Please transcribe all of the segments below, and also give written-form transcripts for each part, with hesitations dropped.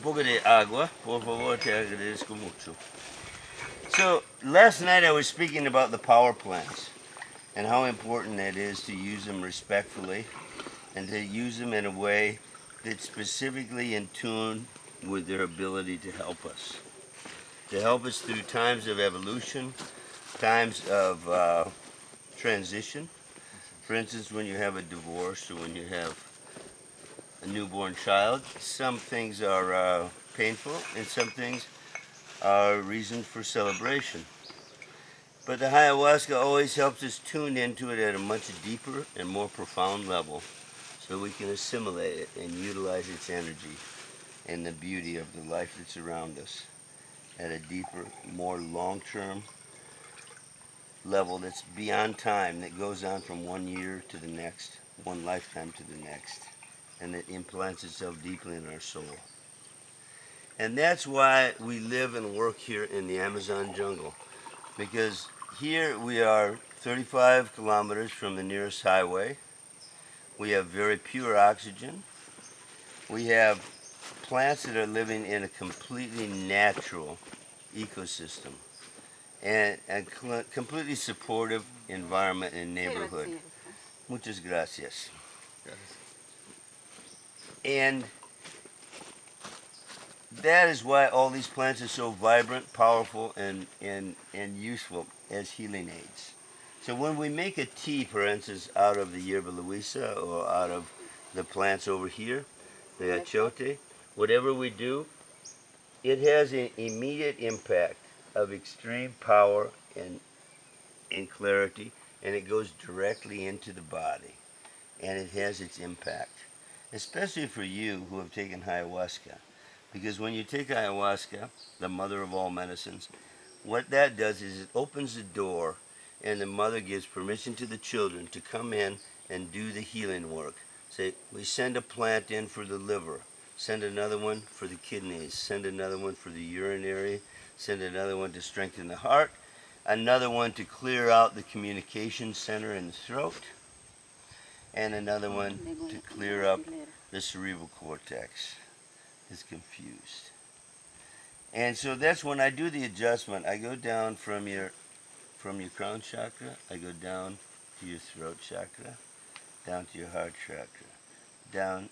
poco de agua, por favor, te agradezco mucho. So, last night I was speaking about the power plants and how important it is to use them respectfully and to use them in a way that's specifically in tune with their ability to help us. To help us through times of evolution, times of transition. For instance, when you have a divorce or when you have a newborn child, some things are painful and some things are reason for celebration. But the ayahuasca always helps us tune into it at a much deeper and more profound level so we can assimilate it and utilize its energy and the beauty of the life that's around us at a deeper, more long-term level that's beyond time, that goes on from 1 year to the next, one lifetime to the next, and it implants itself deeply in our soul. And that's why we live and work here in the Amazon jungle, because here we are 35 kilometers from the nearest highway. We have very pure oxygen. We have plants that are living in a completely natural ecosystem and a completely supportive environment and neighborhood. Muchas gracias. And that is why all these plants are so vibrant, powerful, and useful as healing aids. So when we make a tea, for instance, out of the yerba luisa or out of the plants over here, the achote, whatever we do, it has an immediate impact of extreme power and clarity, and it goes directly into the body, and it has its impact, especially for you who have taken ayahuasca. Because when you take ayahuasca, the mother of all medicines, what that does is it opens the door and the mother gives permission to the children to come in and do the healing work. Say, we send a plant in for the liver, send another one for the kidneys, send another one for the urinary, send another one to strengthen the heart, another one to clear out the communication center in the throat, and another one to clear up the cerebral cortex. Is confused. And so that's when I do the adjustment. I go down from your crown chakra, I go down to your throat chakra, down to your heart chakra, down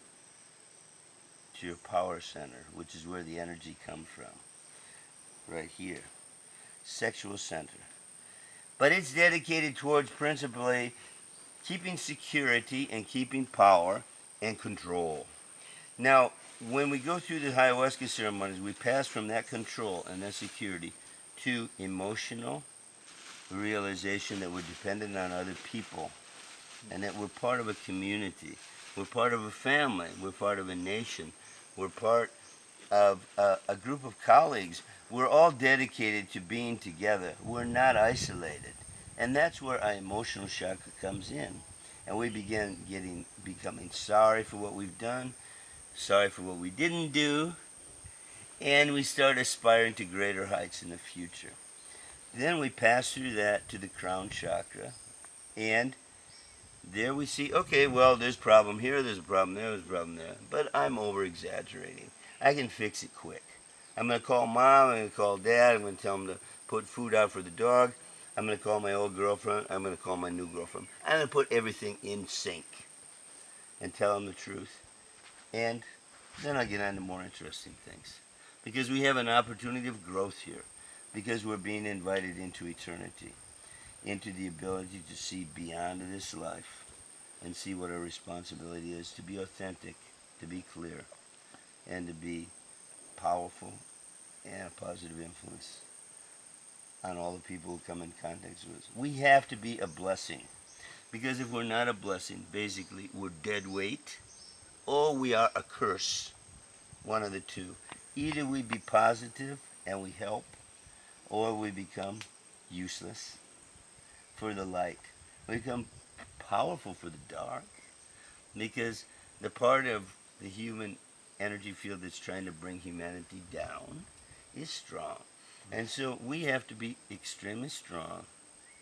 to your power center, which is where the energy comes from. Right here. Sexual center. But it's dedicated towards principally keeping security and keeping power and control. Now, when we go through the ayahuasca ceremonies, we pass from that control and that security to emotional realization that we're dependent on other people and that we're part of a community. We're part of a family. We're part of a nation. We're part of a group of colleagues. We're all dedicated to being together. We're not isolated. And that's where our emotional chakra comes in. And we begin becoming sorry for what we've done, sorry for what we didn't do, and we start aspiring to greater heights in the future. Then we pass through that to the crown chakra, and there we see, okay, well, there's a problem here, there's a problem there, there's a problem there, but I'm over-exaggerating. I can fix it quick. I'm going to call mom, I'm going to call dad, I'm going to tell them to put food out for the dog, I'm going to call my old girlfriend, I'm going to call my new girlfriend. I'm going to put everything in sync and tell them the truth. And then I'll get on to more interesting things. Because we have an opportunity of growth here. Because we're being invited into eternity. Into the ability to see beyond this life. And see what our responsibility is to be authentic, to be clear, and to be powerful and a positive influence on all the people who come in contact with us. We have to be a blessing. Because if we're not a blessing, basically we're dead weight, or we are a curse. One of the two. Either we be positive and we help, or we become useless for the light. We become powerful for the dark, because the part of the human energy field that's trying to bring humanity down is strong. And so we have to be extremely strong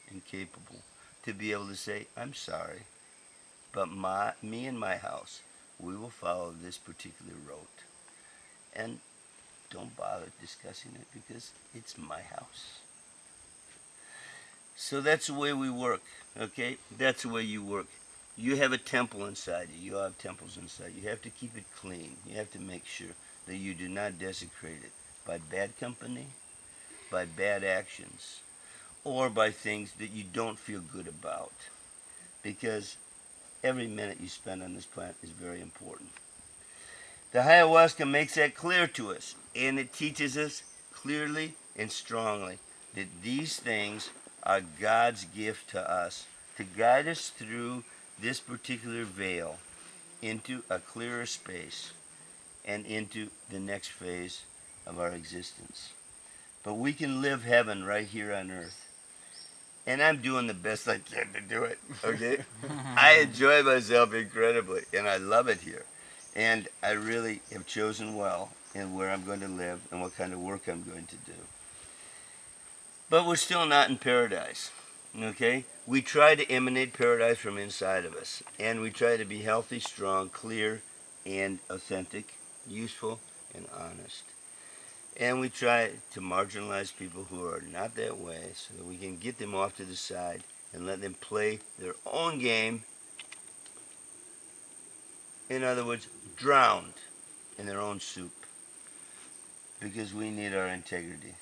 and capable to be able to say, I'm sorry, but me and my house, we will follow this particular road. And don't bother discussing it because it's my house. So that's the way we work, okay? That's the way you work. You have a temple inside you. You have temples inside. You have to keep it clean. You have to make sure that you do not desecrate it by bad company, by bad actions, or by things that you don't feel good about. Because every minute you spend on this plant is very important. The ayahuasca makes that clear to us, and it teaches us clearly and strongly that these things are God's gift to us to guide us through this particular veil into a clearer space and into the next phase of our existence. But we can live heaven right here on earth. And I'm doing the best I can to do it, okay? I enjoy myself incredibly, and I love it here. And I really have chosen well in where I'm going to live and what kind of work I'm going to do. But we're still not in paradise, okay? We try to emanate paradise from inside of us. And we try to be healthy, strong, clear, and authentic, useful, and honest. And we try to marginalize people who are not that way so that we can get them off to the side and let them play their own game. In other words, drowned in their own soup. Because we need our integrity.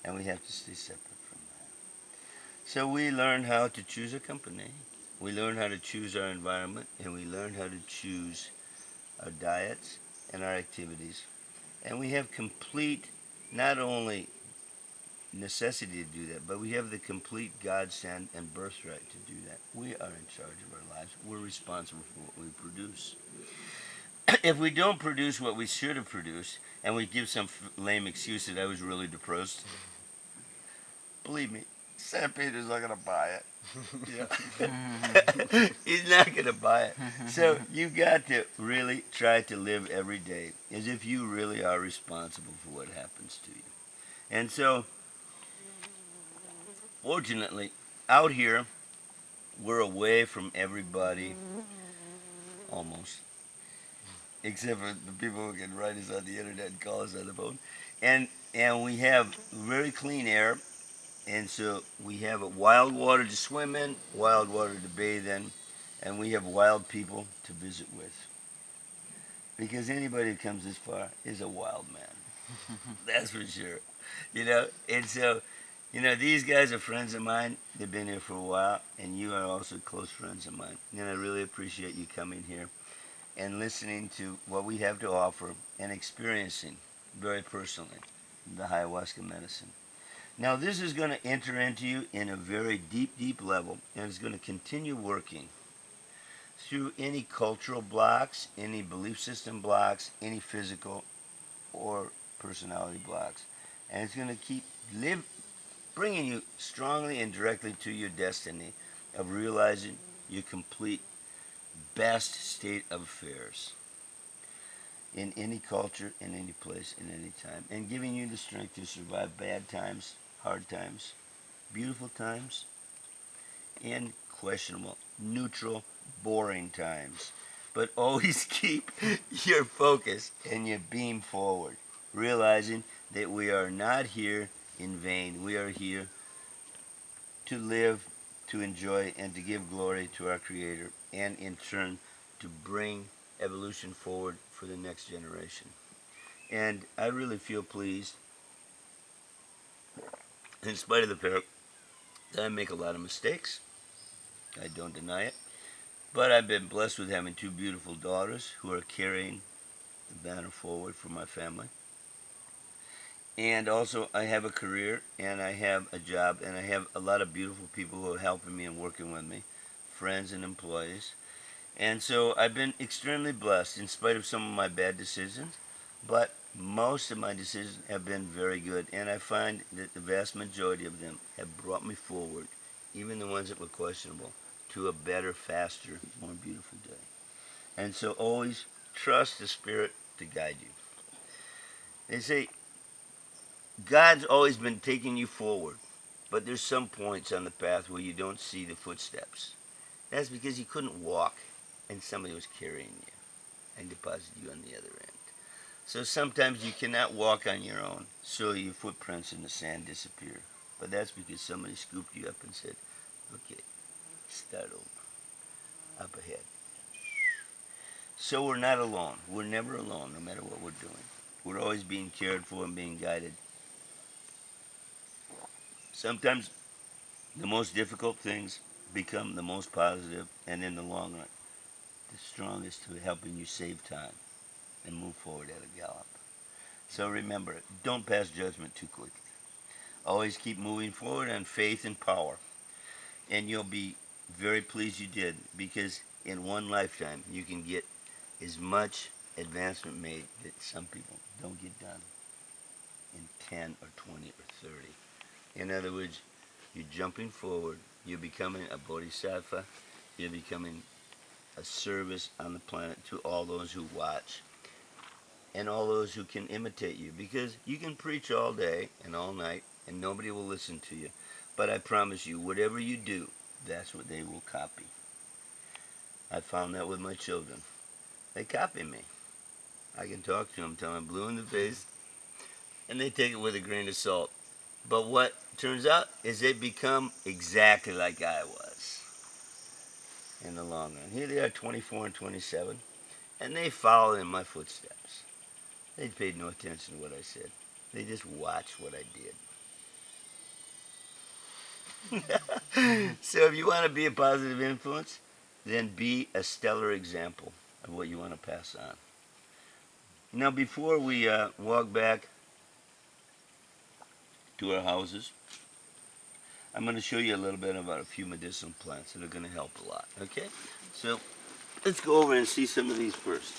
And we have to stay separate from that. So we learn how to choose a company. We learn how to choose our environment. And we learn how to choose our diets and our activities. And we have complete, not only necessity to do that, but we have the complete godsend and birthright to do that. We are in charge of our lives. We're responsible for what we produce. If we don't produce what we should have produced, and we give some lame excuse that I was really depressed, believe me, St. Peter's not going to buy it. Yeah. He's not going to buy it. So you got to really try to live every day as if you really are responsible for what happens to you. And so, fortunately, out here, we're away from everybody, almost, except for the people who can write us on the internet and call us on the phone. And we have very clean air. And so we have wild water to swim in, wild water to bathe in, and we have wild people to visit with. Because anybody who comes this far is a wild man. That's for sure. And so, these guys are friends of mine. They've been here for a while, and you are also close friends of mine. And I really appreciate you coming here and listening to what we have to offer and experiencing very personally the ayahuasca medicine. Now, this is going to enter into you in a very deep, deep level, and it's going to continue working through any cultural blocks, any belief system blocks, any physical or personality blocks. And it's going to keep bringing you strongly and directly to your destiny of realizing your complete best state of affairs in any culture, in any place, in any time, and giving you the strength to survive bad times, hard times, beautiful times, and questionable, neutral, boring times. But always keep your focus and your beam forward, realizing that we are not here in vain. We are here to live, to enjoy, and to give glory to our Creator, and in turn to bring evolution forward for the next generation. And I really feel pleased, in spite of the fact that I make a lot of mistakes. I don't deny it. But I've been blessed with having two beautiful daughters who are carrying the banner forward for my family. And also, I have a career, and I have a job, and I have a lot of beautiful people who are helping me and working with me, friends and employees. And so I've been extremely blessed in spite of some of my bad decisions, but most of my decisions have been very good. And I find that the vast majority of them have brought me forward, even the ones that were questionable, to a better, faster, more beautiful day. And so always trust the Spirit to guide you. They say God's always been taking you forward, but there's some points on the path where you don't see the footsteps. That's because you couldn't walk and somebody was carrying you and deposited you on the other end. So sometimes you cannot walk on your own, so your footprints in the sand disappear. But that's because somebody scooped you up and said, okay, start over, up ahead. So we're not alone. We're never alone, no matter what we're doing. We're always being cared for and being guided. Sometimes the most difficult things become the most positive, and in the long run, the strongest to helping you save time and move forward at a gallop. So remember, don't pass judgment too quickly. Always keep moving forward on faith and power. And you'll be very pleased you did, because in one lifetime you can get as much advancement made that some people don't get done in 10 or 20 or 30. In other words, you're jumping forward, you're becoming a bodhisattva, you're becoming a service on the planet to all those who watch and all those who can imitate you, because you can preach all day and all night and nobody will listen to you. But I promise you, whatever you do, that's what they will copy. I found that with my children. They copy me. I can talk to them till I'm blue in the face, and they take it with a grain of salt. But what turns out is they become exactly like I was in the long run. Here they are, 24 and 27, and they followed in my footsteps. They paid no attention to what I said. They just watched what I did. So if you want to be a positive influence, then be a stellar example of what you want to pass on. Now, before we walk back to our houses, I'm going to show you a little bit about a few medicinal plants that are going to help a lot. Okay? So let's go over and see some of these first.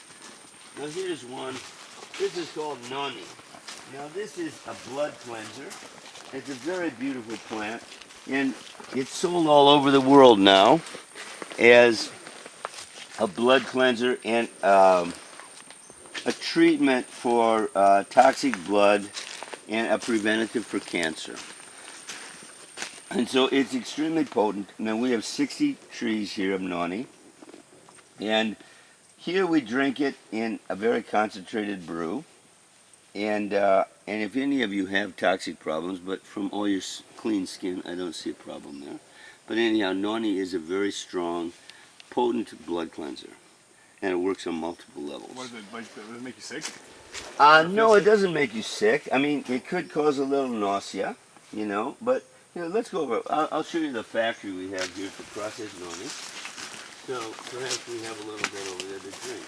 Now here's one. This is called noni. Now this is a blood cleanser. It's a very beautiful plant, and it's sold all over the world now as a blood cleanser and a treatment for toxic blood and a preventative for cancer. And so it's extremely potent. Now we have 60 trees here of noni, and here we drink it in a very concentrated brew. And if any of you have toxic problems, but from all your clean skin, I don't see a problem there. But anyhow, noni is a very strong, potent blood cleanser, and it works on multiple levels. What is it, like, does it make you sick? No, it doesn't make you sick. I mean, it could cause a little nausea, you know, but let's go over it. I'll show you the factory we have here for processed noni. So perhaps we have a little bit over there to drink.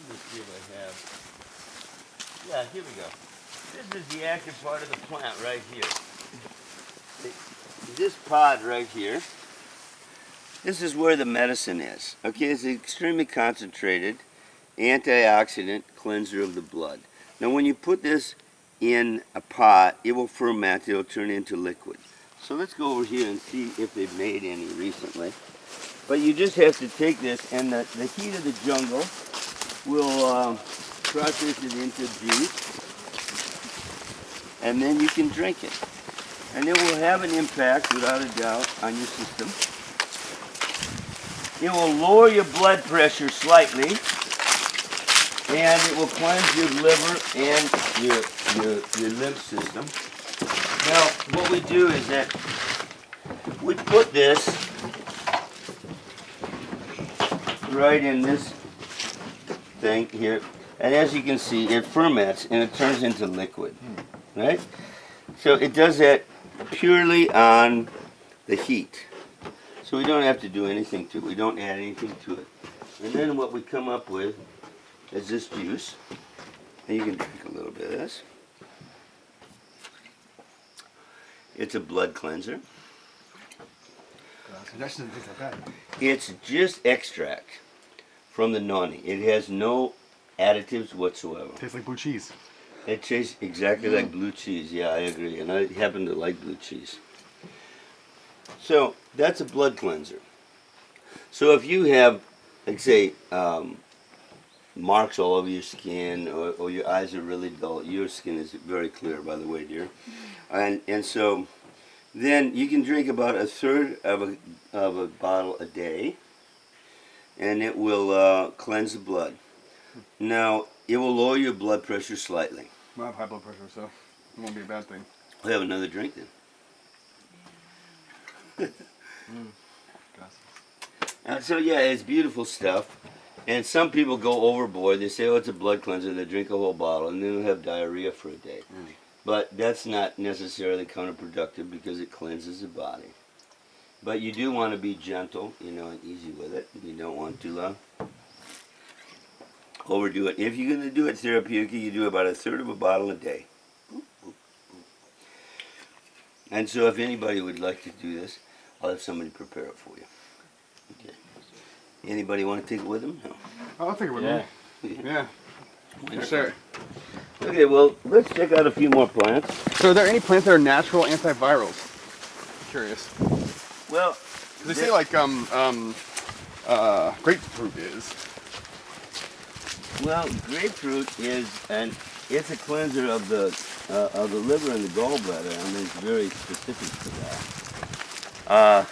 Let's see if I have. Yeah, here we go. This is the active part of the plant right here. This pod right here, this is where the medicine is. Okay, it's an extremely concentrated antioxidant cleanser of the blood. Now when you put this in a pot, it will ferment, it will turn into liquid. So let's go over here and see if they've made any recently. But you just have to take this, and the heat of the jungle will process it into juice, and then you can drink it. And it will have an impact, without a doubt, on your system. It will lower your blood pressure slightly, and it will cleanse your liver and your lymph system. Now, what we do is that we put this right in this thing here, and as you can see, it ferments and it turns into liquid, right? So it does that purely on the heat. So we don't have to do anything to it. We don't add anything to it. And then what we come up with is this juice. And you can drink a little bit of this. It's a blood cleanser. It's just extract from the noni. It has no additives whatsoever. Tastes like blue cheese. It tastes exactly like blue cheese. Yeah, I agree. And I happen to like blue cheese. So that's a blood cleanser. So if you have, like say, marks all over your skin, or your eyes are really dull, your skin is very clear, by the way, dear. And so then you can drink about a third of a bottle a day, and it will cleanse the blood. Now, it will lower your blood pressure slightly. I have high blood pressure, so it won't be a bad thing. We'll have another drink then. So yeah, it's beautiful stuff. And some people go overboard. They say, oh, it's a blood cleanser. They drink a whole bottle and then they'll have diarrhea for a day. But that's not necessarily counterproductive because it cleanses the body. But you do want to be gentle, and easy with it. You don't want to overdo it. If you're going to do it therapeutically, you do about 1/3 of a bottle a day. And so if anybody would like to do this, I'll have somebody prepare it for you. Okay. Anybody want to take it with them? No. I'll take it with me. Yeah. Sure. Okay, well, let's check out a few more plants. So are there any plants that are natural antivirals? I'm curious. Well, They say like grapefruit is. Well, grapefruit it's a cleanser of the liver and the gallbladder. I mean, it's very specific to that.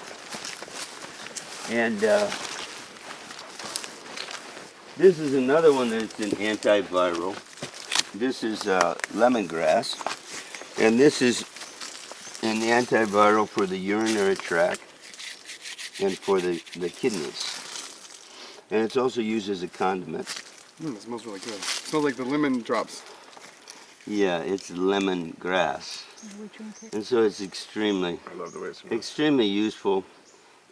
This is another one that's an antiviral. This is lemongrass, and this is an antiviral for the urinary tract and for the kidneys. And it's also used as a condiment. It smells really good. It smells like the lemon drops. Yeah, it's lemongrass. And so it's extremely, I love the way it smells. extremely useful.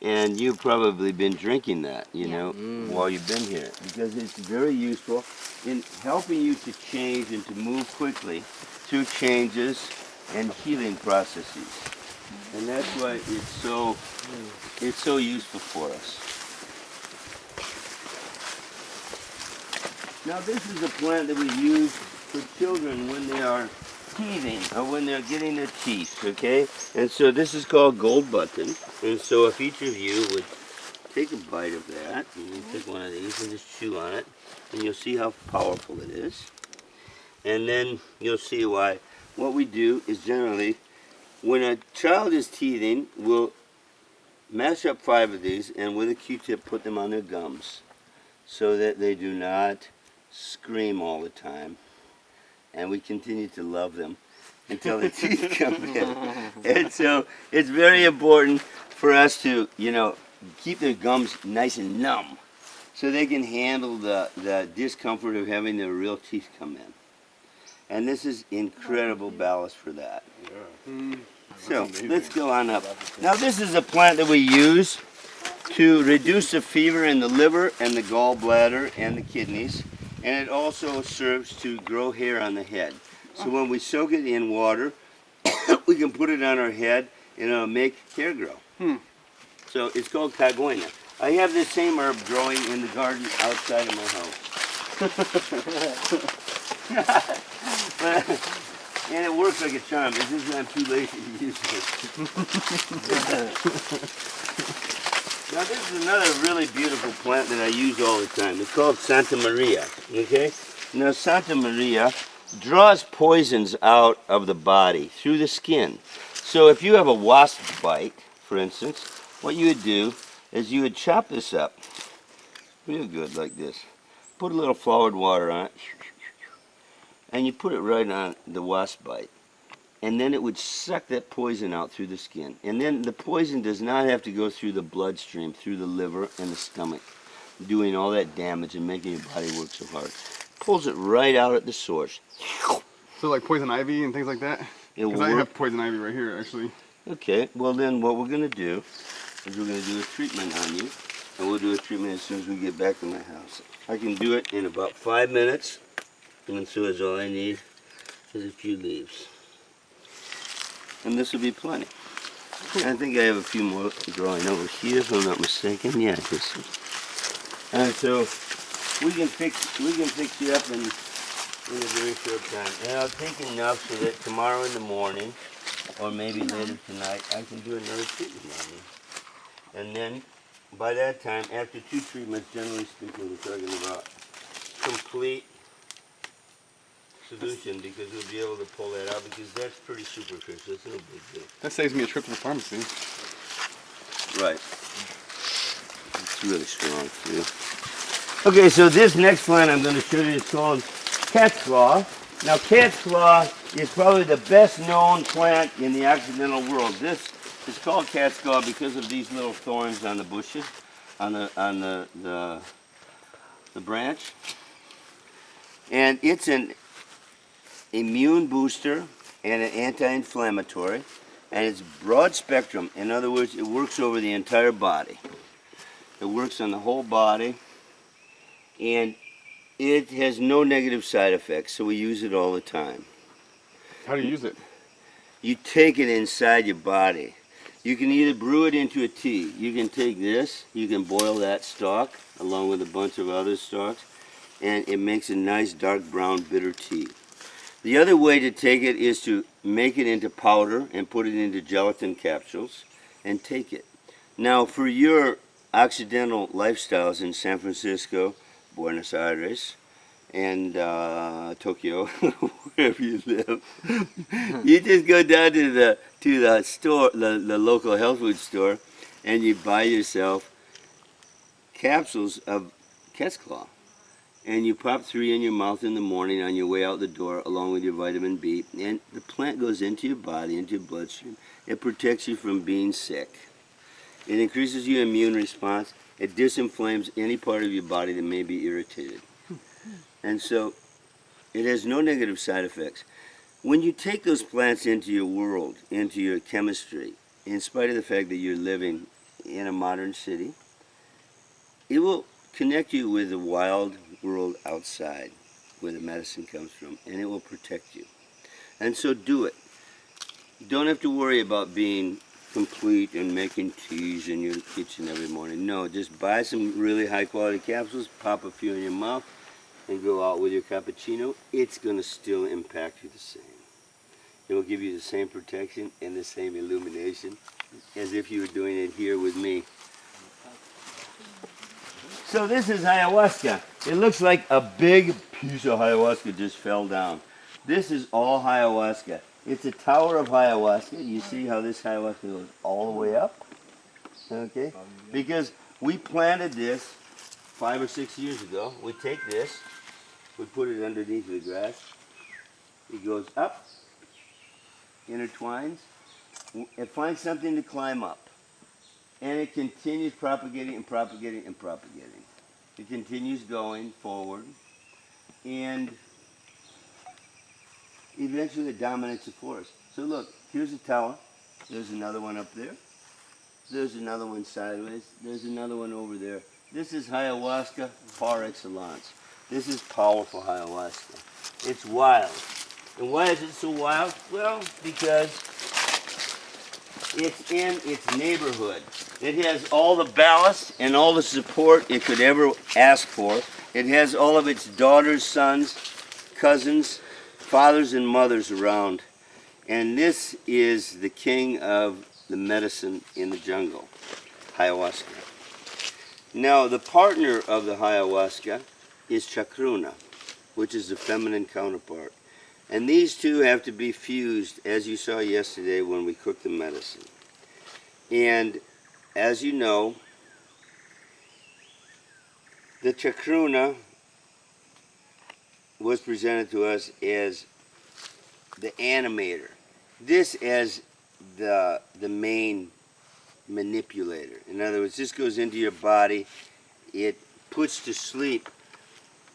And you've probably been drinking that, while you've been here. Because it's very useful in helping you to change and to move quickly through changes and healing processes. And that's why it's so useful for us. Now this is a plant that we use for children when they are teething or when they're getting their teeth, okay? And so this is called gold button. And so if each of you would take a bite of that, and you take one of these and just chew on it, and you'll see how powerful it is. And then you'll see why. What we do is generally, when a child is teething, we'll mash up 5 of these and with a Q-tip put them on their gums so that they do not scream all the time. And we continue to love them until the teeth come in. And so it's very important for us to, keep their gums nice and numb so they can handle the discomfort of having their real teeth come in. And this is incredible ballast for that. So let's go on up. Now this is a plant that we use to reduce the fever in the liver and the gallbladder and the kidneys. And it also serves to grow hair on the head. So when we soak it in water, we can put it on our head and it'll make hair grow. So it's called cagoina. I have this same herb growing in the garden outside of my house. And it works like a charm. It's just that I'm too lazy to use it. Now this is another really beautiful plant that I use all the time. It's called Santa Maria, okay? Now Santa Maria draws poisons out of the body through the skin. So if you have a wasp bite, for instance, what you would do is you would chop this up real good like this. Put a little flowered water on it, and you put it right on the wasp bite. And then it would suck that poison out through the skin. And then the poison does not have to go through the bloodstream, through the liver and the stomach, doing all that damage and making your body work so hard. Pulls it right out at the source. So like poison ivy and things like that? Because I have poison ivy right here, actually. Okay, well then what we're going to do is we're going to do a treatment on you. And we'll do a treatment as soon as we get back to my house. I can do it in about 5 minutes. And so is all I need is a few leaves. And this will be plenty. I think I have a few more growing over here, if I'm not mistaken. Yeah, I guess so. And so we can fix you up in a very short time. And I'll take enough so that tomorrow in the morning, or maybe later tonight, I can do another treatment on you. And then by that time, after 2 treatments, generally speaking, we're talking about complete solution, because we'll be able to pull that out, because that's pretty superficial. It's no big deal. That saves me a trip to the pharmacy. Right. It's really strong too. Okay, so this next plant I'm going to show you is called cat's claw. Now, cat's claw is probably the best known plant in the Occidental world. This is called cat's claw because of these little thorns on the bushes, on the branch. And it's an immune booster and an anti-inflammatory, and it's broad spectrum. In other words, it works over the entire body. It works on the whole body, and it has no negative side effects, so we use it all the time. How do you use it? You take it inside your body. You can either brew it into a tea. You can take this, you can boil that stalk along with a bunch of other stalks, and it makes a nice dark brown bitter tea. The other way to take it is to make it into powder and put it into gelatin capsules and take it. Now, for your Occidental lifestyles in San Francisco, Buenos Aires, and Tokyo, wherever you live, you just go down to the store, the local health food store, and you buy yourself capsules of cat's claw, and you pop 3 in your mouth in the morning on your way out the door, along with your vitamin B, and the plant goes into your body, into your bloodstream. It protects you from being sick. It increases your immune response. It disinflames any part of your body that may be irritated. And so it has no negative side effects. When you take those plants into your world, into your chemistry, in spite of the fact that you're living in a modern city, it will connect you with the wild world outside where the medicine comes from, and it will protect you. And so do it. You don't have to worry about being complete and making teas in your kitchen every morning. No, just buy some really high quality capsules, pop a few in your mouth, and go out with your cappuccino. It's going to still impact you the same. It will give you the same protection and the same illumination as if you were doing it here with me. So this is ayahuasca. It looks like a big piece of ayahuasca just fell down. This is all ayahuasca. It's a tower of ayahuasca. You see how this ayahuasca goes all the way up? Okay? Because we planted this 5 or 6 years ago. We take this, we put it underneath the grass. It goes up, intertwines, it finds something to climb up. And it continues propagating and propagating and propagating. It continues going forward, and eventually it dominates the forest. So look, here's a tower. There's another one up there. There's another one sideways. There's another one over there. This is ayahuasca par excellence. This is powerful ayahuasca. It's wild. And why is it so wild? Well, because it's in its neighborhood. It has all the ballast and all the support it could ever ask for. It has all of its daughters, sons, cousins, fathers, and mothers around. And this is the king of the medicine in the jungle, ayahuasca. Now, the partner of the ayahuasca is chacruna, which is the feminine counterpart. And these two have to be fused, as you saw yesterday when we cooked the medicine. And as you know, the chacruna was presented to us as the animator. This as the main manipulator. In other words, this goes into your body. It puts to sleep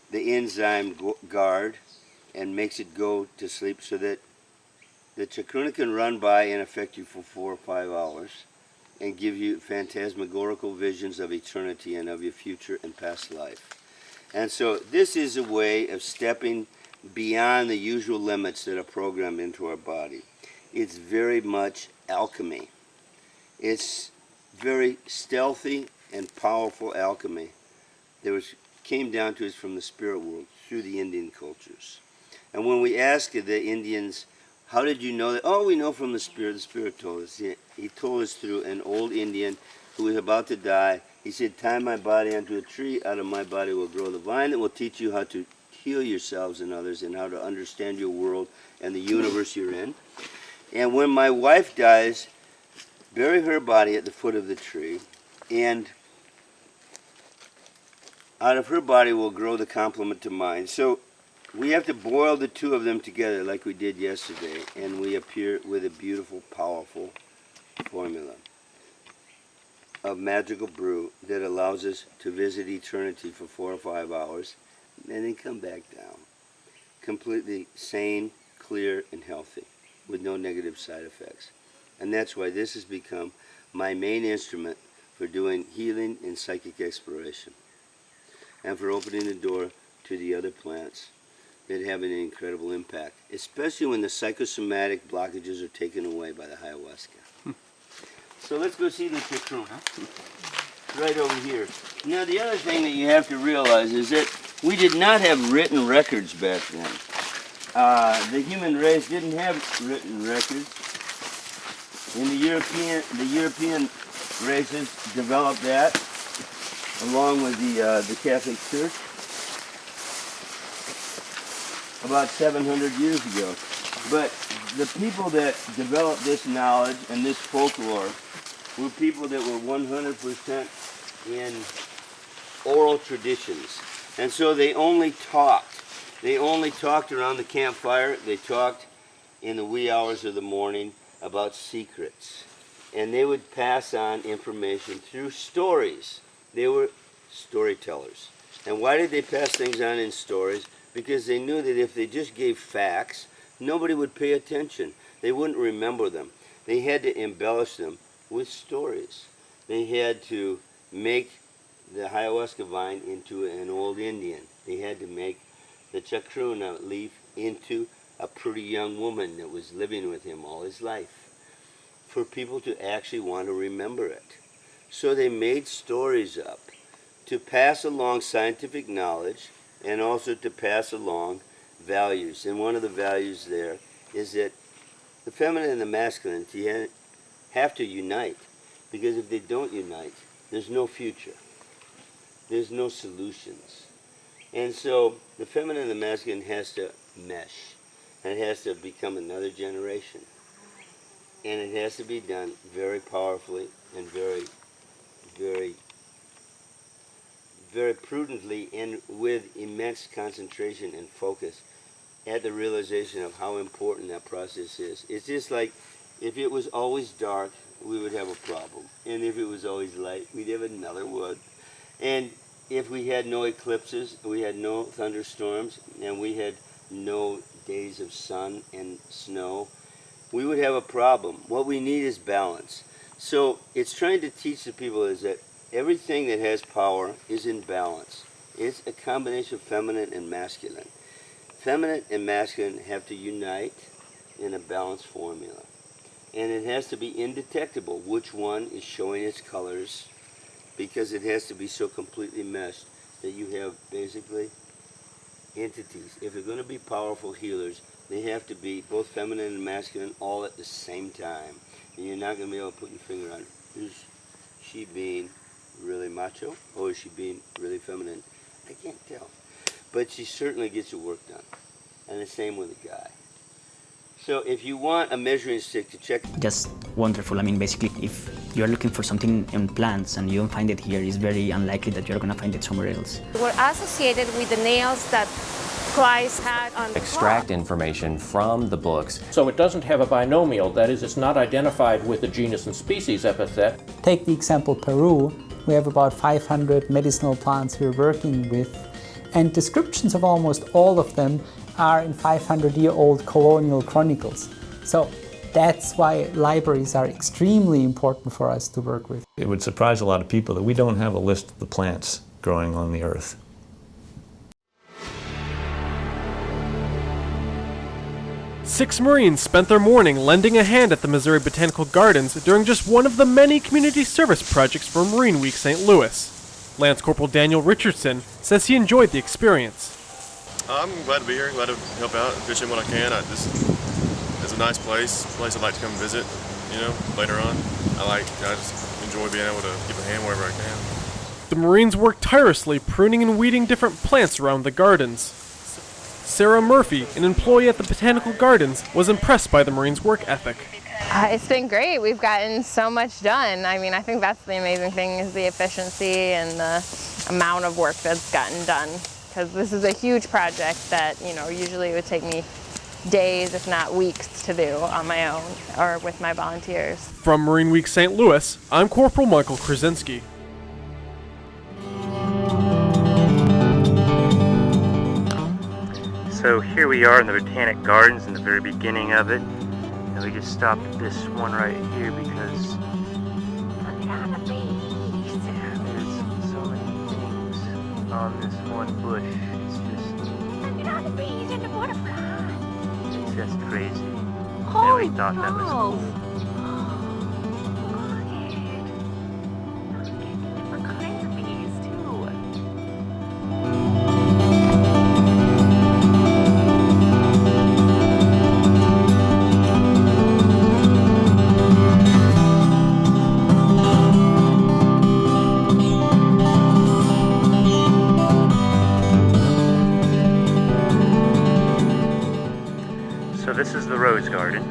the enzyme guard and makes it go to sleep so that the chacruna can run by and affect you for 4 or 5 hours and give you phantasmagorical visions of eternity and of your future and past life. And so this is a way of stepping beyond the usual limits that are programmed into our body. It's very much alchemy. It's very stealthy and powerful alchemy that came down to us from the spirit world through the Indian cultures. And when we asked the Indians, how did you know that? Oh, we know from the Spirit told us. He told us through an old Indian who was about to die. He said, tie my body onto a tree, out of my body will grow the vine that will teach you how to heal yourselves and others and how to understand your world and the universe you're in. And when my wife dies, bury her body at the foot of the tree, and out of her body will grow the complement to mine. So we have to boil the two of them together like we did yesterday, and we appear with a beautiful, powerful formula of magical brew that allows us to visit eternity for 4 or 5 hours and then come back down. Completely sane, clear, and healthy with no negative side effects. And that's why this has become my main instrument for doing healing and psychic exploration, and for opening the door to the other plants that have an incredible impact, especially when the psychosomatic blockages are taken away by the ayahuasca. So let's go see the chacruna, right over here. Now the other thing that you have to realize is that we did not have written records back then. The human race didn't have written records. And the European races developed that along with the Catholic Church about 700 years ago. But the people that developed this knowledge and this folklore were people that were 100% in oral traditions. And so they only talked. They only talked around the campfire. They talked in the wee hours of the morning about secrets. And they would pass on information through stories. They were storytellers. And why did they pass things on in stories? Because they knew that if they just gave facts, nobody would pay attention. They wouldn't remember them. They had to embellish them with stories. They had to make the ayahuasca vine into an old Indian. They had to make the chacruna leaf into a pretty young woman that was living with him all his life, for people to actually want to remember it. So they made stories up to pass along scientific knowledge and also to pass along values. And one of the values there is that the feminine and the masculine have to unite, because if they don't unite, there's no future. There's no solutions. And so the feminine and the masculine has to mesh, and it has to become another generation. And it has to be done very powerfully and very, very, very prudently, and with immense concentration and focus at the realization of how important that process is. It's just like if it was always dark, we would have a problem. And if it was always light, we'd have another one. And if we had no eclipses, we had no thunderstorms, and we had no days of sun and snow, we would have a problem. What we need is balance. So it's trying to teach the people is that everything that has power is in balance. It's a combination of feminine and masculine. Feminine and masculine have to unite in a balanced formula. And it has to be indetectable which one is showing its colors, because it has to be so completely meshed that you have basically entities. If they're going to be powerful healers, they have to be both feminine and masculine all at the same time. And you're not going to be able to put your finger on, is she being really macho or is she being really feminine? I can't tell. But she certainly gets her work done. And the same with a guy. So if you want a measuring stick to check... Just wonderful. I mean, basically, if you're looking for something in plants and you don't find it here, it's very unlikely that you're going to find it somewhere else. We're associated with the nails that Christ had on the Extract cross. information from the books. So it doesn't have a binomial, that is, it's not identified with the genus and species epithet. Take the example Peru. We have about 500 medicinal plants we're working with, and descriptions of almost all of them are in 500-year-old colonial chronicles. So that's why libraries are extremely important for us to work with. It would surprise a lot of people that we don't have a list of the plants growing on the earth. Six Marines spent their morning lending a hand at the Missouri Botanical Gardens during just one of the many community service projects for Marine Week St. Louis. Lance Corporal Daniel Richardson says he enjoyed the experience. I'm glad to be here, glad to help out, pitch in what I can. It's a nice place I'd like to come visit, later on. I just enjoy being able to give a hand wherever I can. The Marines worked tirelessly pruning and weeding different plants around the gardens. Sarah Murphy, an employee at the Botanical Gardens, was impressed by the Marines' work ethic. It's been great. We've gotten so much done. I mean, I think that's the amazing thing, is the efficiency and the amount of work that's gotten done, because this is a huge project that, you know, usually it would take me days, if not weeks, to do on my own or with my volunteers. From Marine Week St. Louis, I'm Corporal Michael Krasinski. So here we are in the Botanic Gardens in the very beginning of it, and we just stopped at this one right here because there's so many things on this one bush. It's just crazy. And we thought that was cool. So this is the rose garden.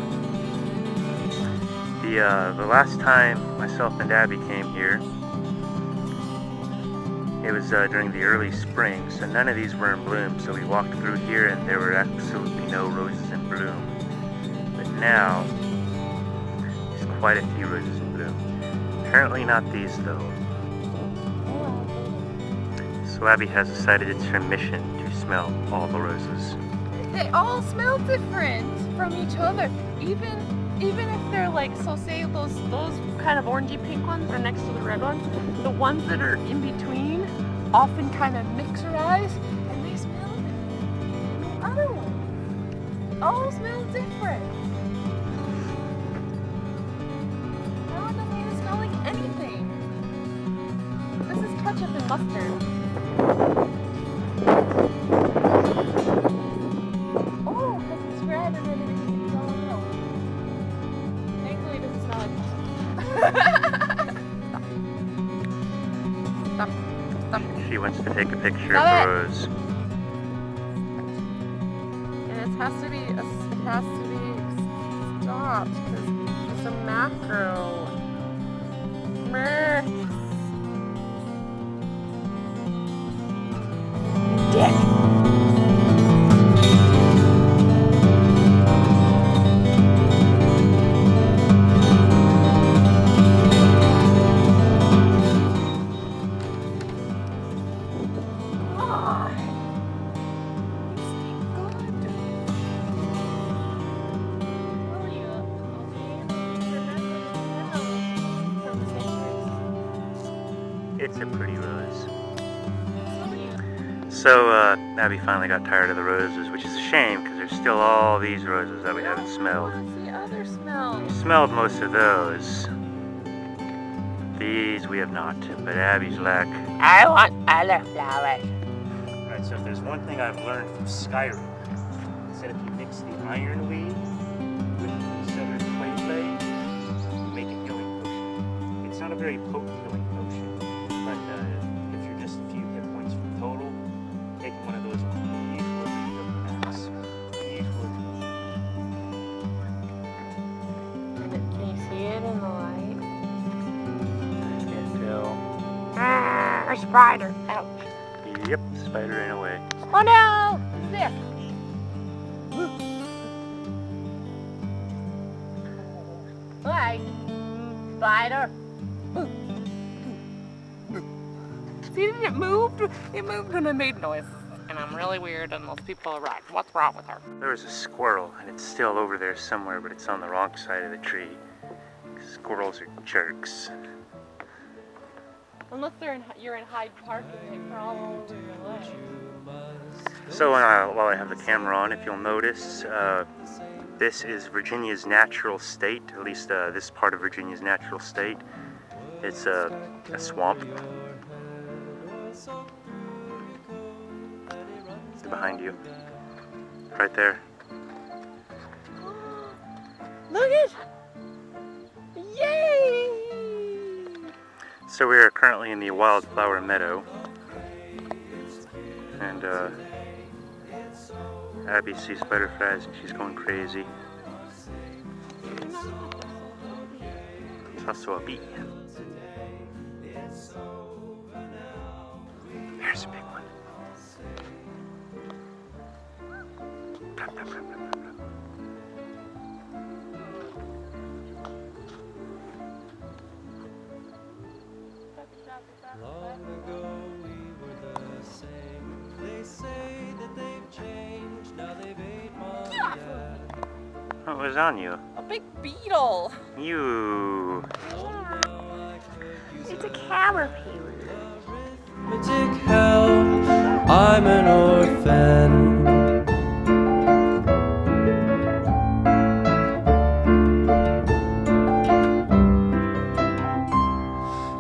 The last time myself and Abby came here, it was during the early spring, so none of these were in bloom. So we walked through here and there were absolutely no roses in bloom. But now, there's quite a few roses in bloom. Apparently not these though. So Abby has decided it's her mission to smell all the roses. They all smell different from each other. Even if they're like, so say those kind of orangey pink ones are next to the red ones, the ones that are in between often kind of mixerize and they smell different. The other ones all smell different. That one doesn't even smell like anything. This is ketchup and mustard. She wants to take a picture of the rose. And it has to be stopped because it's a macro. Dick. It's a pretty rose. So Abby finally got tired of the roses, which is a shame because there's still all these roses that we haven't smelled. The other smells. We smelled most of those. These we have not, but Abby's like, I want other flowers. Alright, so if there's one thing I've learned from Skyrim, it's that if you mix the ironweed with the southern clay, you make a healing potion. It's not a very potent healing potion, but if you're just a few hit points from total, taking one of those will usually heal the max. Usually. Can you see it in the light? I can't tell. Ah, a spider. Ouch. Yep, spider ran away. Oh no! It's there. Hi, spider. See, it moved? It moved when I made noises. And I'm really weird, and those people are right. What's wrong with her? There was a squirrel, and it's still over there somewhere, but it's on the wrong side of the tree. Squirrels are jerks. Unless you're in Hyde Park and they crawl all over your leg. So while I have the camera on, if you'll notice, this is Virginia's natural state, at least this part of Virginia's natural state. It's a swamp. Behind you. Right there. Look it! Yay! So we are currently in the wildflower meadow. And Abby sees butterflies and she's going crazy. It's also a bee. There's a big one. Long ago we were the same. They say that they've changed. Now they've ate mom and dad. What was on you? A big beetle. You. It's a caterpillar. Arithmetic hell. I'm an orphan.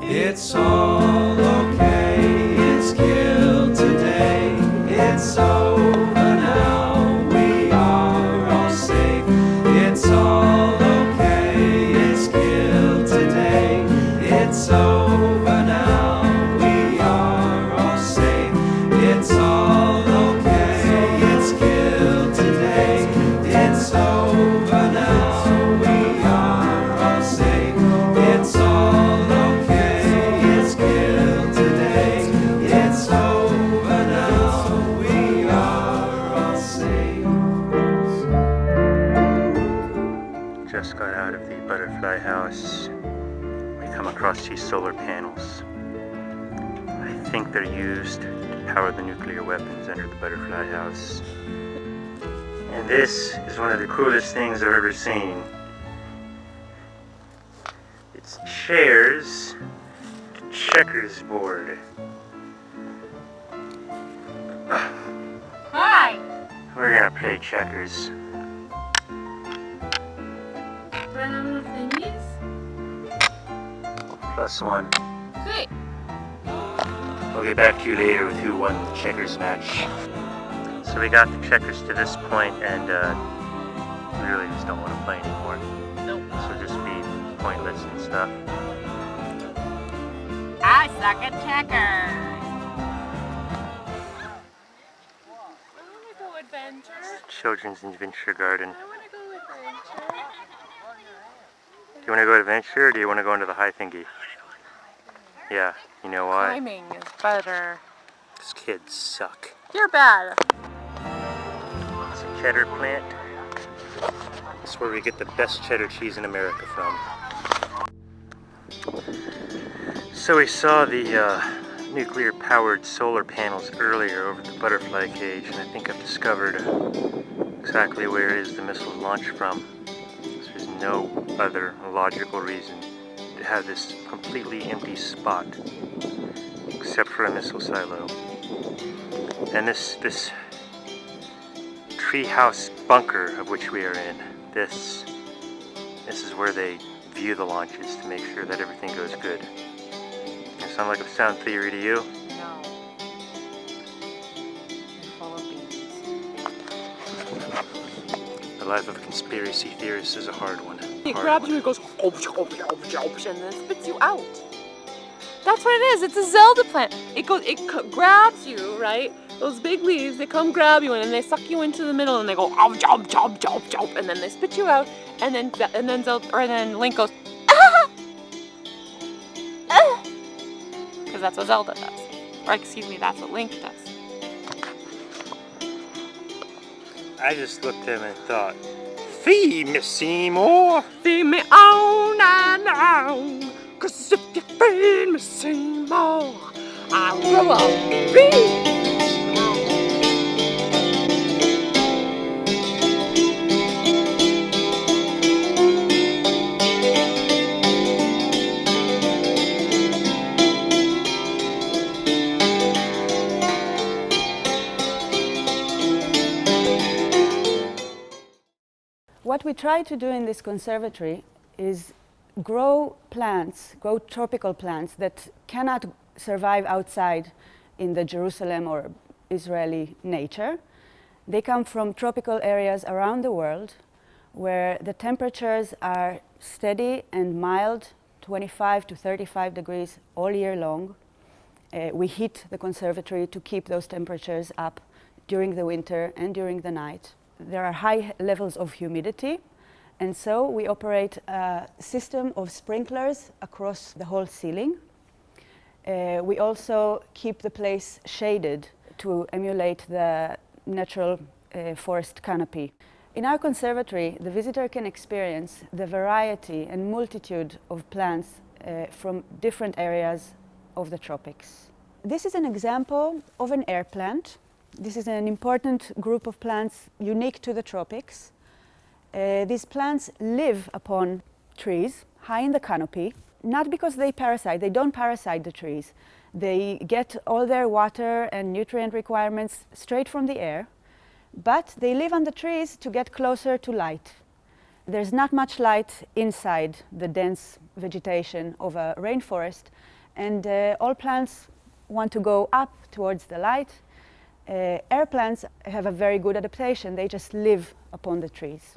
It's all okay, it's killed today, it's over now, we are all safe. It's all okay, it's killed today, it's over now, we are all safe. It's all okay, it's killed today, it's over now, we are all safe. It's all okay. Just got out of the butterfly house. We come across these solar panels. I think they're used to power the nuclear weapons under the butterfly house. And this is one of the coolest things I've ever seen. It's chairs to checkers board. Hi. We're gonna play checkers. Run out of thingies? +1. Sweet. We'll get back to you later with who won the checkers match. So we got the checkers to this point, and we really just don't want to play anymore. Nope. So just be pointless and stuff. I suck at checkers. I want to go adventure. Children's Adventure Garden. I want to go adventure. Do you want to go adventure, or do you want to go into the high thingy? Yeah, you know why? Climbing is better. These kids suck. You're bad. It's a cheddar plant. It's where we get the best cheddar cheese in America from. So we saw the nuclear-powered solar panels earlier over the butterfly cage, and I think I've discovered exactly where it is the missile launched from. There's no other logical reason to have this completely empty spot, except for a missile silo. And this treehouse bunker of which we are in, this is where they view the launches to make sure that everything goes good. Does it sound like a sound theory to you? No. You're full of beans. The life of a conspiracy theorist is a hard one. It grabs you and goes, and then spits you out. That's what it is. It's a Zelda plant. It grabs you, right? Those big leaves, they come grab you and then they suck you into the middle and they go, and then they spit you out, and then Link goes, because that's what Zelda does. Or excuse me, that's what Link does. I just looked at him and thought, feed me, Seymour! Feed me on and on, 'cause if you feed me, Seymour, I'll grow up rich. What we try to do in this conservatory is grow plants, grow tropical plants that cannot survive outside in the Jerusalem or Israeli nature. They come from tropical areas around the world where the temperatures are steady and mild, 25 to 35 degrees all year long. We heat the conservatory to keep those temperatures up during the winter and during the night. There are high levels of humidity, and so we operate a system of sprinklers across the whole ceiling. We also keep the place shaded to emulate the natural forest canopy. In our conservatory, the visitor can experience the variety and multitude of plants from different areas of the tropics. This is an example of an air plant. This is an important group of plants unique to the tropics. These plants live upon trees high in the canopy, not because they don't parasite the trees. They get all their water and nutrient requirements straight from the air, but they live on the trees to get closer to light. There's not much light inside the dense vegetation of a rainforest, and all plants want to go up towards the light. Air plants have a very good adaptation. They just live upon the trees.